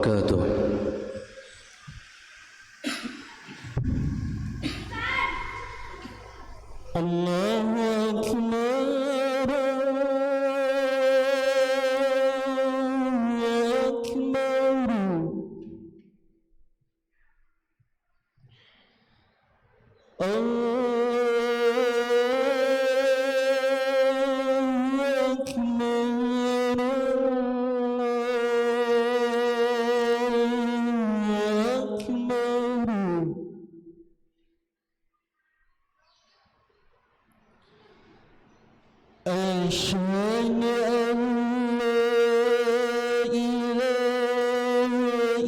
Wabarakatuh. Allahu Akbar, أشهد أن لا إله إلا الله.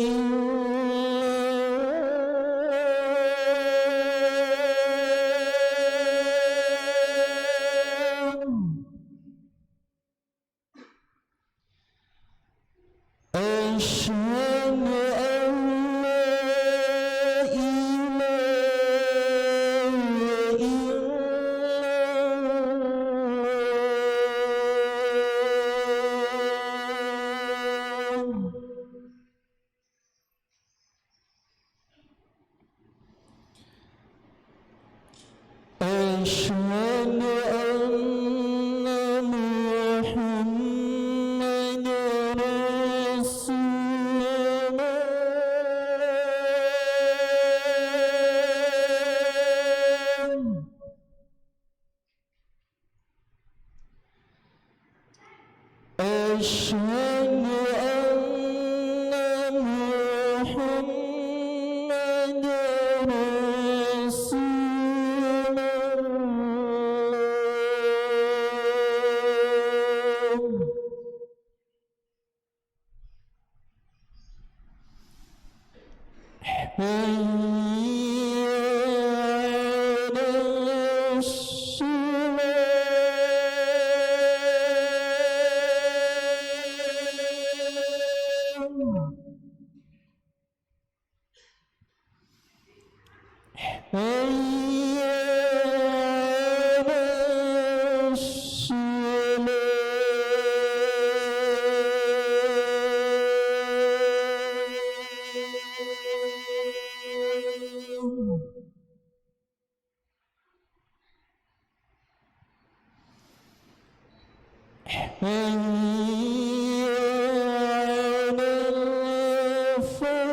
أشهد أن لا إله إلا أشهد أن محمدا رسول الله. أشهد أن محمدا رسول الله. حي على الصلاة. حي على الصلاة. حي على الفلاح.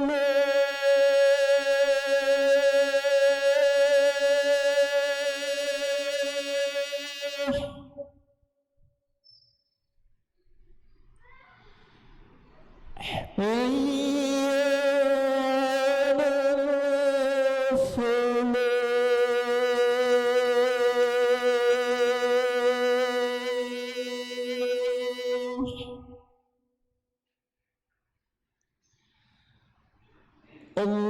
حي على الفلاح. الله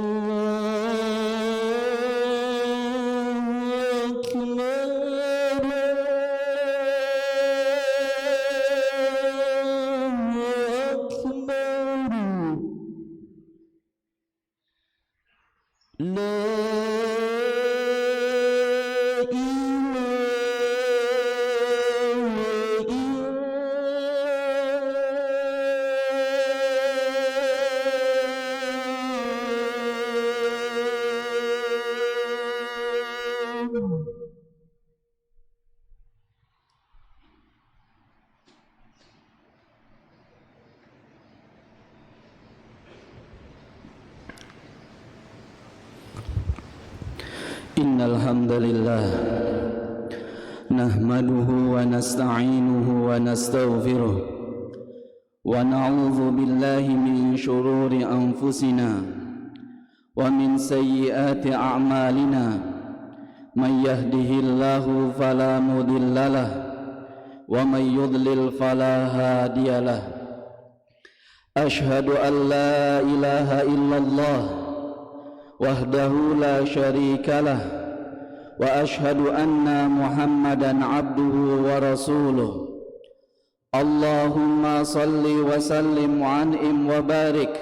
أكبر، الله أكبر. لا إله إلا الله. Innal hamdalillah nahmaduhu wa nasta'inuhu wa nastaghfiruh wa na'udzu billahi min shururi anfusina wa min sayyiati a'malina. Man yahdihillahu fala mudhillalah wa man yudlil fala hadiyalah. Ashhadu an la ilaha illallah wahdahu la syarika lah wa ashhadu anna Muhammadan abduhu wa rasuluh. Allahumma salli wa sallim wa an'im wa barik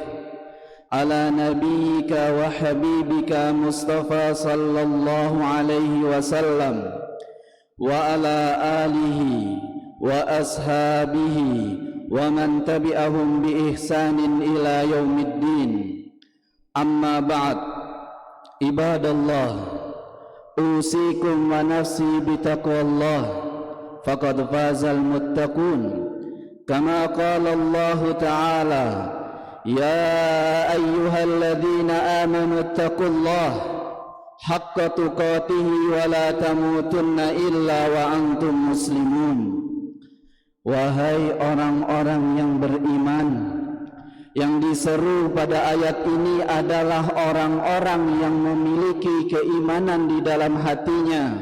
ala nabiyyika wa habibika Mustafa sallallahu alaihi wasallam wa ala alihi wa ashabihi ومن تبعهم بإحسان إلى يوم الدين. أما بعد، عباد الله، أوصيكم ونفسي بتقوى الله، فقد فاز المتقون. كما قال الله تعالى: يا أيها الذين آمنوا اتقوا الله حق تقاته ولا تموتن إلا وأنتم مسلمون. Wahai orang-orang yang beriman, yang diseru pada ayat ini adalah orang-orang yang memiliki keimanan di dalam hatinya.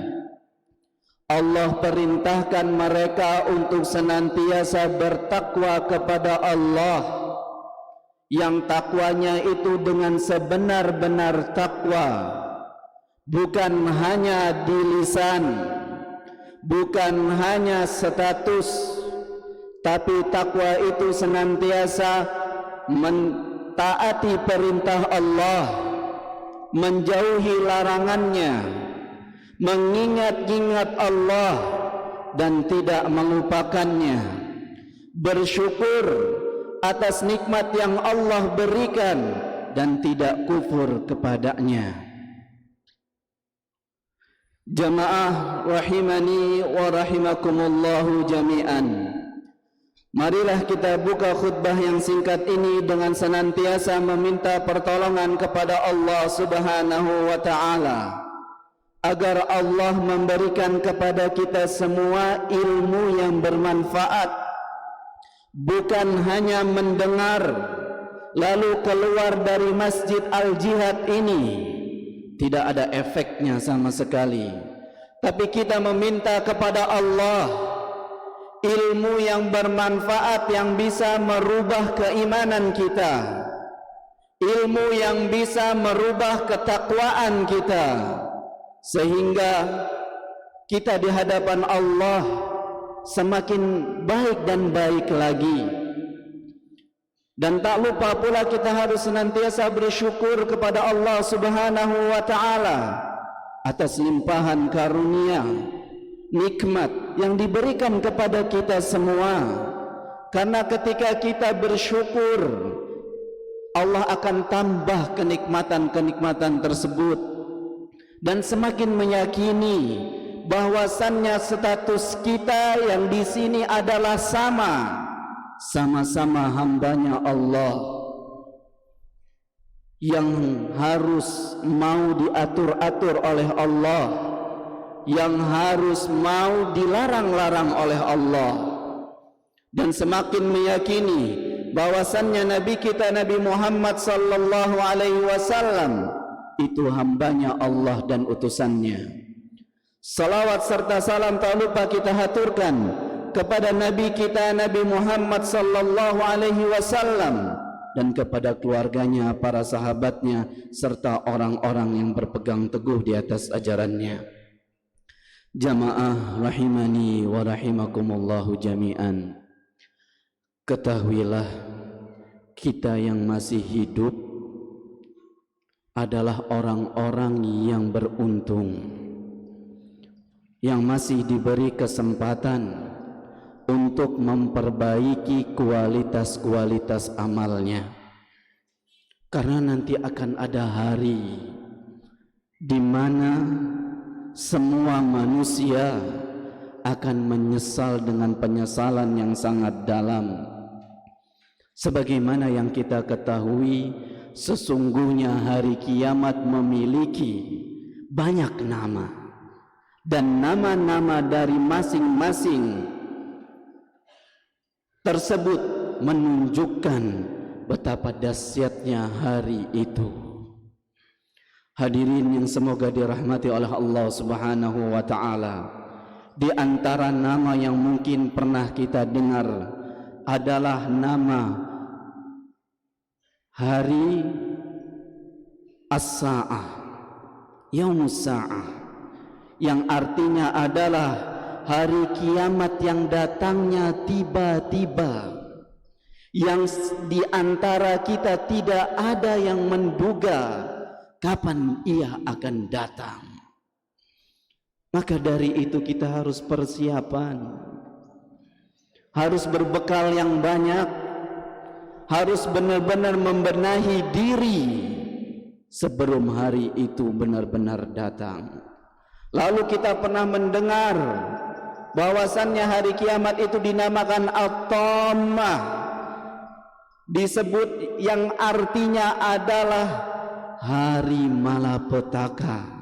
Allah perintahkan mereka untuk senantiasa bertakwa kepada Allah, yang takwanya itu dengan sebenar-benar takwa, bukan hanya di lisan, bukan hanya status, tapi takwa itu senantiasa mentaati perintah Allah, menjauhi larangannya, mengingat-ingat Allah dan tidak melupakannya, bersyukur atas nikmat yang Allah berikan dan tidak kufur kepadanya. Jamaah rahimani wa rahimakumullahu jami'an. Marilah kita buka khutbah yang singkat ini dengan senantiasa meminta pertolongan kepada Allah Subhanahu wa ta'ala, agar Allah memberikan kepada kita semua ilmu yang bermanfaat, bukan hanya mendengar lalu keluar dari Masjid Al-Jihad ini tidak ada efeknya sama sekali. Tapi kita meminta kepada Allah ilmu yang bermanfaat, yang bisa merubah keimanan kita, ilmu yang bisa merubah ketakwaan kita, sehingga kita di hadapan Allah semakin baik dan baik lagi. Dan tak lupa pula kita harus senantiasa bersyukur kepada Allah Subhanahu wa ta'ala atas limpahan karunia, nikmat yang diberikan kepada kita semua. Karena ketika kita bersyukur, Allah akan tambah kenikmatan-kenikmatan tersebut, dan semakin meyakini bahwasannya status kita yang di sini adalah sama-sama hambanya Allah, yang harus mau diatur-atur oleh Allah, yang harus mau dilarang-larang oleh Allah. Dan semakin meyakini bahwasannya Nabi kita Nabi Muhammad sallallahu alaihi wasallam itu hambanya Allah dan utusannya. Salawat serta salam tak lupa kita haturkan kepada Nabi kita Nabi Muhammad sallallahu alaihi wasallam dan kepada keluarganya, para sahabatnya, serta orang-orang yang berpegang teguh di atas ajarannya. Jamaah rahimani wa rahimakumullahu jami'an. Ketahuilah, kita yang masih hidup adalah orang-orang yang beruntung, yang masih diberi kesempatan untuk memperbaiki kualitas-kualitas amalnya. Karena nanti akan ada hari di mana semua manusia akan menyesal dengan penyesalan yang sangat dalam. Sebagaimana yang kita ketahui, sesungguhnya hari kiamat memiliki banyak nama, dan nama-nama dari masing-masing tersebut menunjukkan betapa dahsyatnya hari itu. Hadirin yang semoga dirahmati oleh Allah Subhanahu wa ta'ala, di antara nama yang mungkin pernah kita dengar adalah nama hari As-Sa'ah, Yaumus Sa'ah, yang artinya adalah hari kiamat yang datangnya tiba-tiba, yang di antara kita tidak ada yang menduga kapan ia akan datang. Maka dari itu kita harus persiapan, harus berbekal yang banyak, harus benar-benar membenahi diri sebelum hari itu benar-benar datang. Lalu kita pernah mendengar bahwasannya hari kiamat itu dinamakan At-Tammah, disebut yang artinya adalah hari malapetaka.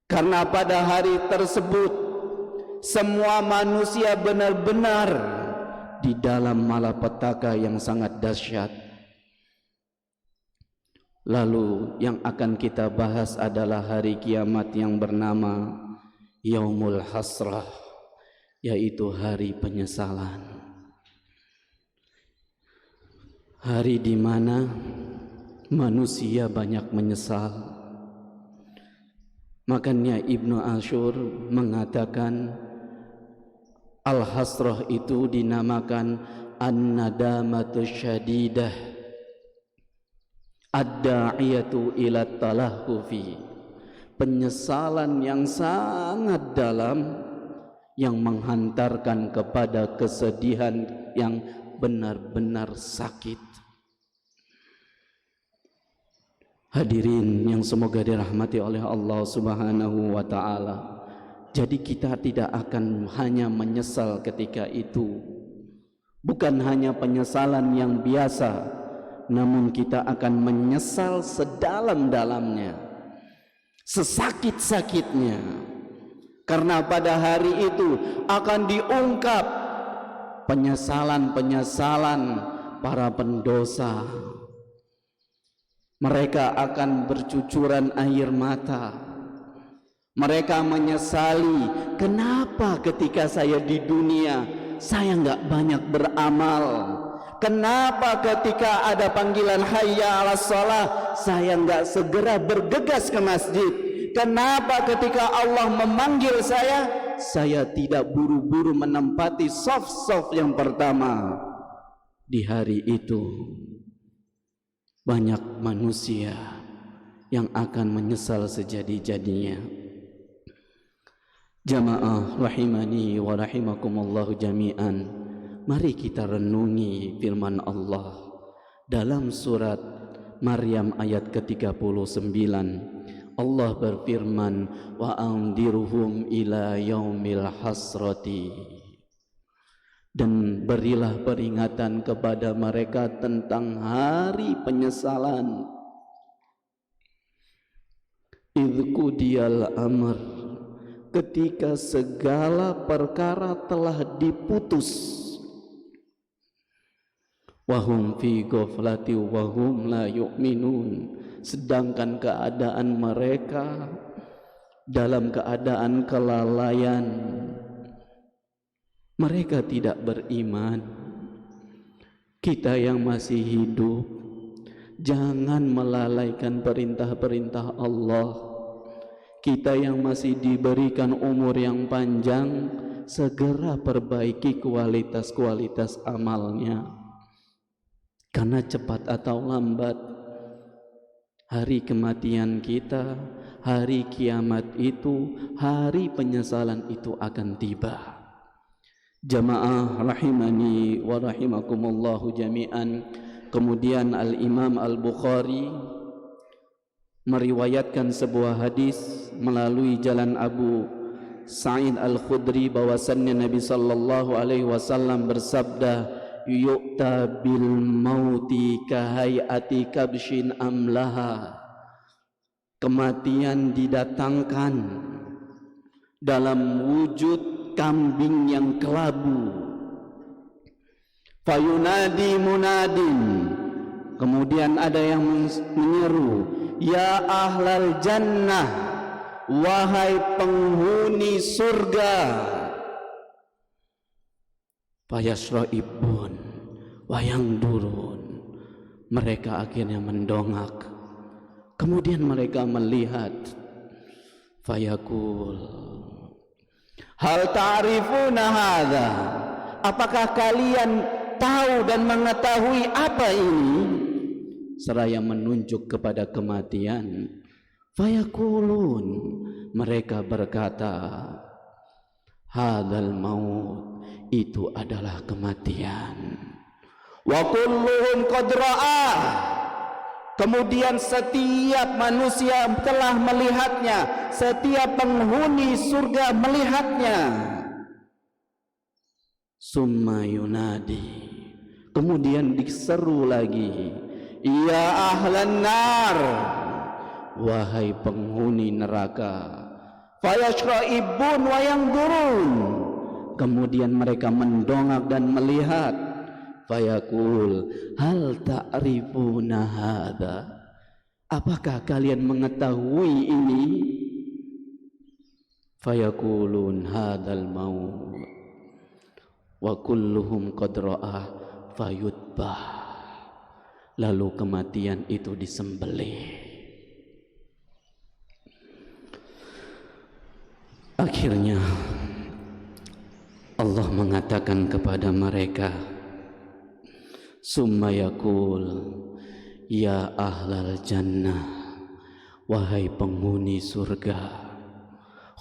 Karena pada hari tersebut semua manusia benar-benar di dalam malapetaka yang sangat dahsyat. Lalu yang akan kita bahas adalah hari kiamat yang bernama Yaumul Hasrah, yaitu hari penyesalan. Hari di mana manusia banyak menyesal. Makanya Ibnu Ashur mengatakan Al-Hasrah itu dinamakan An-Nadamatu Syadidah Ad-Da'iyatu ila Talahhufi, penyesalan yang sangat dalam yang menghantarkan kepada kesedihan yang benar-benar sakit. Hadirin yang semoga dirahmati oleh Allah Subhanahu wa taala. Jadi kita tidak akan hanya menyesal ketika itu. Bukan hanya penyesalan yang biasa, namun kita akan menyesal sedalam-dalamnya, sesakit-sakitnya. Karena pada hari itu akan diungkap penyesalan-penyesalan para pendosa. Mereka akan bercucuran air mata. Mereka menyesali, kenapa ketika saya di dunia saya enggak banyak beramal? Kenapa ketika ada panggilan hayya 'alas shalah saya enggak segera bergegas ke masjid? Kenapa ketika Allah memanggil saya tidak buru-buru menempati saf-saf yang pertama? Di hari itu banyak manusia yang akan menyesal sejadi-jadinya. Jamaah rahimani wa rahimakumullahu jami'an, mari kita renungi firman Allah dalam surat Maryam ayat ke-39. Allah berfirman, wa andirhum ila yaumil hasrati, dan berilah peringatan kepada mereka tentang hari penyesalan. Idh qudiyal amr, ketika segala perkara telah diputus. Wahum fi ghaflati wahum la yu'minun, sedangkan keadaan mereka dalam keadaan kelalaian. Mereka tidak beriman. Kita yang masih hidup, jangan melalaikan perintah-perintah Allah. Kita yang masih diberikan umur yang panjang, segera perbaiki kualitas-kualitas amalnya. Karena cepat atau lambat, hari kematian kita, hari kiamat itu, hari penyesalan itu akan tiba. Jamaah rahimani wa rahimakumullahu jami'an. Kemudian Al-Imam Al-Bukhari meriwayatkan sebuah hadis melalui jalan Abu Sa'id Al-Khudri bahwasannya Nabi sallallahu alaihi wasallam bersabda, yu'ta bil mauti kahayati kabshin amlaha, kematian didatangkan dalam wujud kambing yang kelabu. Fayunadi munadin, kemudian ada yang menyeru, ya ahlal jannah, wahai penghuni surga. Fayasra'ibun wayang durun, mereka akhirnya mendongak. Kemudian mereka melihat, fayaqul, hal ta'rifuna hadza, apakah kalian tahu dan mengetahui apa ini? Seraya menunjuk kepada kematian. Fayaqulun, mereka berkata, hadzal maut, itu adalah kematian. Wa kulluhum qad ra'ah, kemudian setiap manusia telah melihatnya, setiap penghuni surga melihatnya. Summa yunadi, kemudian diseru lagi, ya ahlan nar, wahai penghuni neraka. Fayashra'ibun wa yanzurun, kemudian mereka mendongak dan melihat. Fayaqul hal ta'rifuna hadza, apakah kalian mengetahui ini? Fayaqulun hadzal maut wa kulluhum qad ra'ah fayutbah, lalu kematian itu disembelih. Akhirnya Allah mengatakan kepada mereka, summa yaqul ya ahlal jannah, wahai penghuni surga,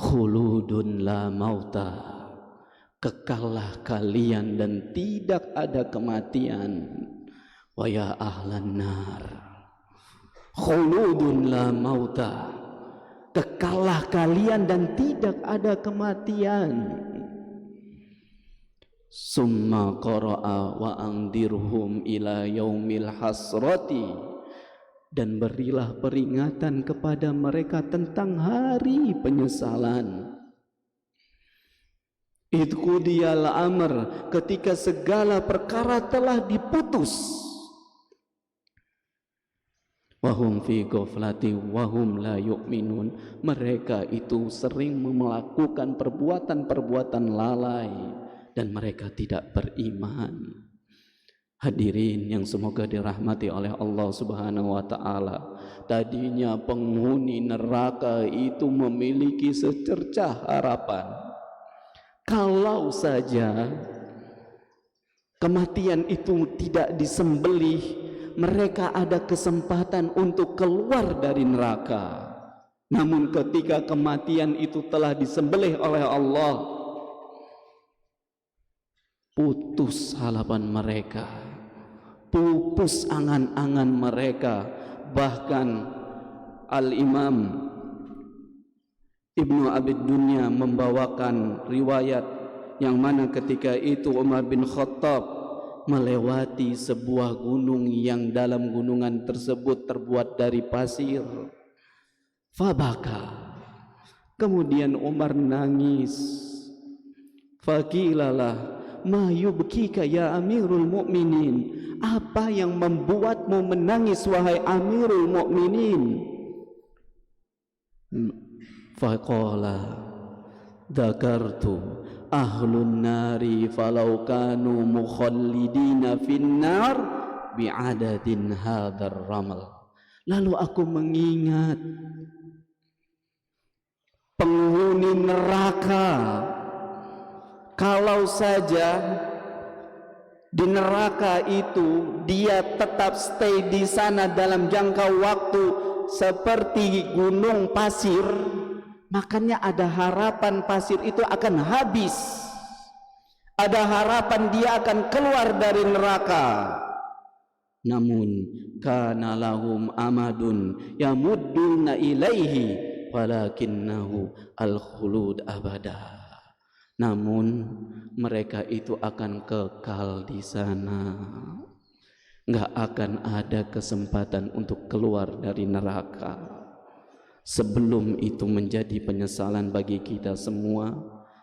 khuludun la mauta, kekallah kalian dan tidak ada kematian. Wa ya ahlan nar, khuludun la mauta, kekallah kalian dan tidak ada kematian. Summa qara'a wa andirhum ila yaumil hasrati, dan berilah peringatan kepada mereka tentang hari penyesalan. Idh qudiyal amr, ketika segala perkara telah diputus. Wahum fi ghaflati wahum la yu'minun, mereka itu sering melakukan perbuatan-perbuatan lalai dan mereka tidak beriman. Hadirin yang semoga dirahmati oleh Allah Subhanahu wa taala, tadinya penghuni neraka itu memiliki secercah harapan. Kalau saja kematian itu tidak disembelih, mereka ada kesempatan untuk keluar dari neraka. Namun ketika kematian itu telah disembelih oleh Allah, putus harapan mereka, pupus angan-angan mereka. Bahkan Al-Imam Ibnu Abid Dunya membawakan riwayat yang mana ketika itu Umar bin Khattab melewati sebuah gunung yang dalam gunungan tersebut terbuat dari pasir. Fabaka, kemudian Umar nangis. Faqilalah ma yubkika ya Amirul Mukminin, apa yang membuatmu menangis wahai Amirul Mukminin? Faqala dzakartu ahlun nari falau kanu mukhallidina finnar bi'adadin hadzal ramal. Lalu aku mengingat penghuni neraka, kalau saja di neraka itu dia tetap stay di sana dalam jangka waktu seperti gunung pasir, makanya ada harapan pasir itu akan habis, ada harapan dia akan keluar dari neraka. Namun kana lahum amadun yamudduna ilaihi walakinnahu al-khulud abada, namun mereka itu akan kekal di sana, nggak akan ada kesempatan untuk keluar dari neraka. Sebelum itu menjadi penyesalan bagi kita semua,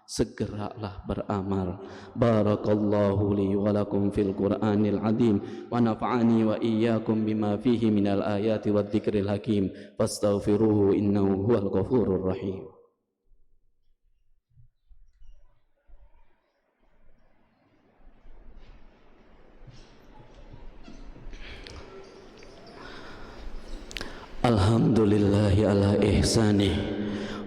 segeralah beramal. Barakallahu li wa lakum fil Qur'anil azim wa nafa'ani wa iyyakum bima fihi minal ayati wadh dzikril hakim. Fastaghfiruhu innahu huwal ghafurur rahim. Alhamdulillahi ala ihsanih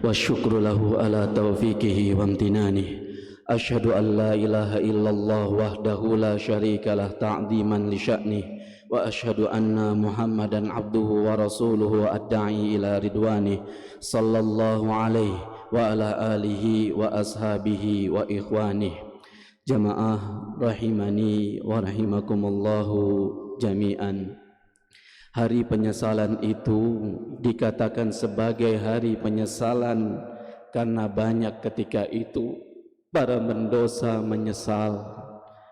wa syukru lahu ala taufiqihi wa amtinani. Asyhadu an la ilaha illallah wahdahu la syarikalah ta'ziman li sya'nih, wa asyhadu anna Muhammadan abduhu wa rasuluhu ad-da'i ila ridwanih, sallallahu alaihi wa ala alihi wa ashabihi wa ikhwanih. Jamaah rahimani wa rahimakumullahu jami'an. Hari penyesalan itu dikatakan sebagai hari penyesalan karena banyak ketika itu para pendosa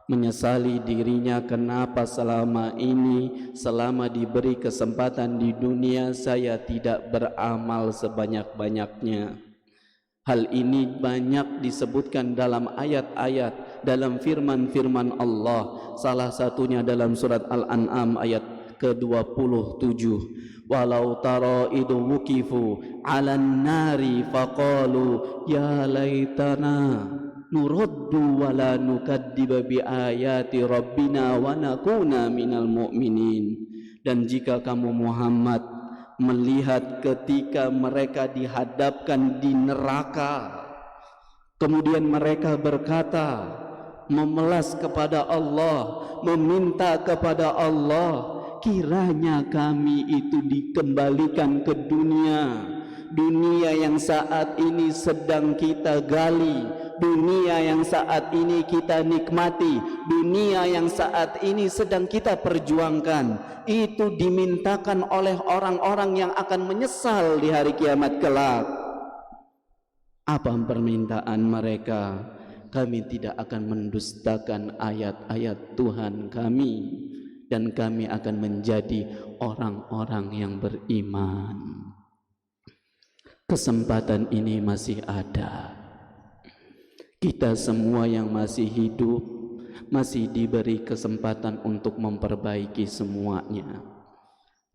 menyesali dirinya, kenapa selama ini, selama diberi kesempatan di dunia, saya tidak beramal sebanyak-banyaknya. Hal ini banyak disebutkan dalam ayat-ayat, dalam firman-firman Allah. Salah satunya dalam surat Al-An'am ayat ke-27. Walau tara idh wuqifu 'alan nari faqalu ya laitana nuraddu wa la nukadziba bi ayati rabbina wa nakuna minal mu'minin. Dan jika kamu Muhammad melihat ketika mereka dihadapkan di neraka, kemudian mereka berkata, memelas kepada Allah, meminta kepada Allah, kiranya kami itu dikembalikan ke dunia, dunia yang saat ini sedang kita gali, dunia yang saat ini kita nikmati, dunia yang saat ini sedang kita perjuangkan. Itu dimintakan oleh orang-orang yang akan menyesal di hari kiamat kelak. Apa permintaan mereka? Kami tidak akan mendustakan ayat-ayat Tuhan kami, dan kami akan menjadi orang-orang yang beriman. Kesempatan ini masih ada. Kita semua yang masih hidup masih diberi kesempatan untuk memperbaiki semuanya.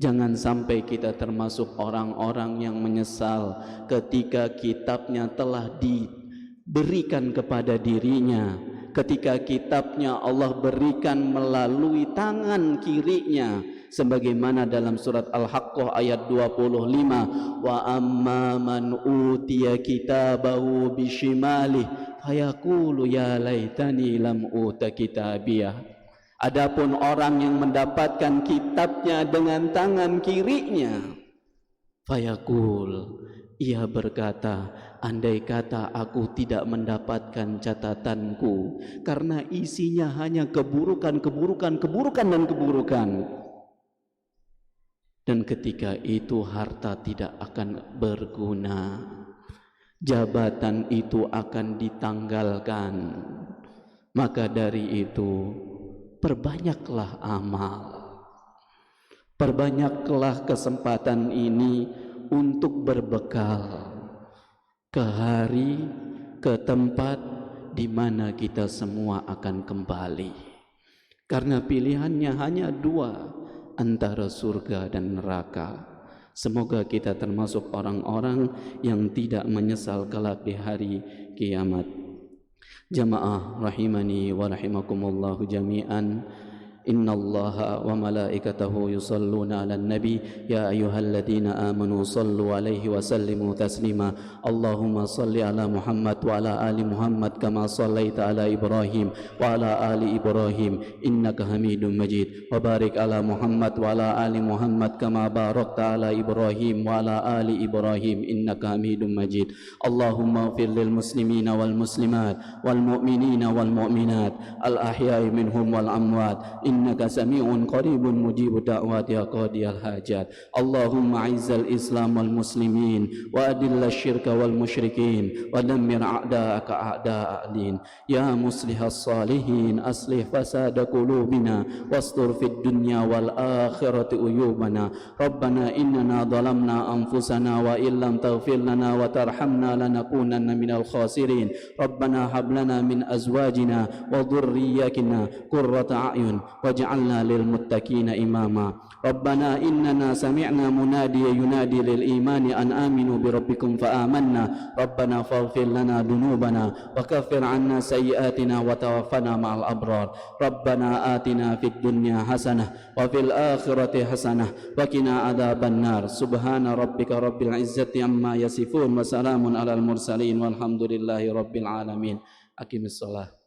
Jangan sampai kita termasuk orang-orang yang menyesal ketika kitabnya telah diberikan kepada dirinya, ketika kitabnya Allah berikan melalui tangan kirinya, sebagaimana dalam surat Al-Haqqah ayat 25, wa amma man utiya kitabahu bishimalih fayaqulu ya laitani lam uta kitabiyah. Adapun orang yang mendapatkan kitabnya dengan tangan kirinya, fayaqul, ia berkata, andai kata aku tidak mendapatkan catatanku, karena isinya hanya keburukan, keburukan, keburukan, dan keburukan. Dan ketika itu harta tidak akan berguna, jabatan itu akan ditanggalkan. Maka dari itu, perbanyaklah amal, perbanyaklah kesempatan ini untuk berbekal ke hari, ke tempat di mana kita semua akan kembali. Karena pilihannya hanya dua, antara surga dan neraka. Semoga kita termasuk orang-orang yang tidak menyesal kelak di hari kiamat. Jamaah rahimani wa rahimakumullahu jami'an. Innallaha wa malaikatahu yusalluna 'alan nabi ya ayyuhalladzina amanu sallu 'alaihi wa sallimu taslima. Allahumma salli 'ala Muhammad wa 'ala ali Muhammad kama shallaita 'ala Ibrahim wa 'ala ali Ibrahim innaka Hamidum Majid. Wa barik 'ala Muhammad wa 'ala ali Muhammad kama barakta 'ala Ibrahim wa 'ala ali Ibrahim innaka Hamidum Majid. Allahumma ighfir lil muslimina wal muslimat wal mu'minina wal mu'minat al ahya'i minhum wal amwat innaka sami'un qaribun mujibud da'wat ya qadiyal hajat. Allahumma izzal islam wal muslimin wa adillal syirka wal musyrikin wa dammir a'da'aka a'da'al-din. Ya muslihas salihin aslih fasada qulubina wastur fid dunya wal akhirati uyubana. Rabbana innana zalamna anfusana wa illam taghfir lana wa tarhamna lanakunanna minal khasirin. Rabbana hab lana min azwajina wa dhurriyyatina qurrata a'yun waj'alna lil muttaqina imama. Rabbana innana sami'na munadiyan yunadi lil imani an aminu bi rabbikum fa amanna. Rabbana faghfir lana dhunubana wa kaffir 'anna sayyi'atina wa tawaffana ma'al abrar. Rabbana atina fid dunya hasanah wa fil akhirati hasanah wa qina adzaban nar. Subhana rabbika rabbil izzati amma yasifun wa salamun alal mursalin walhamdulillahi rabbil alamin. Aqimissalah.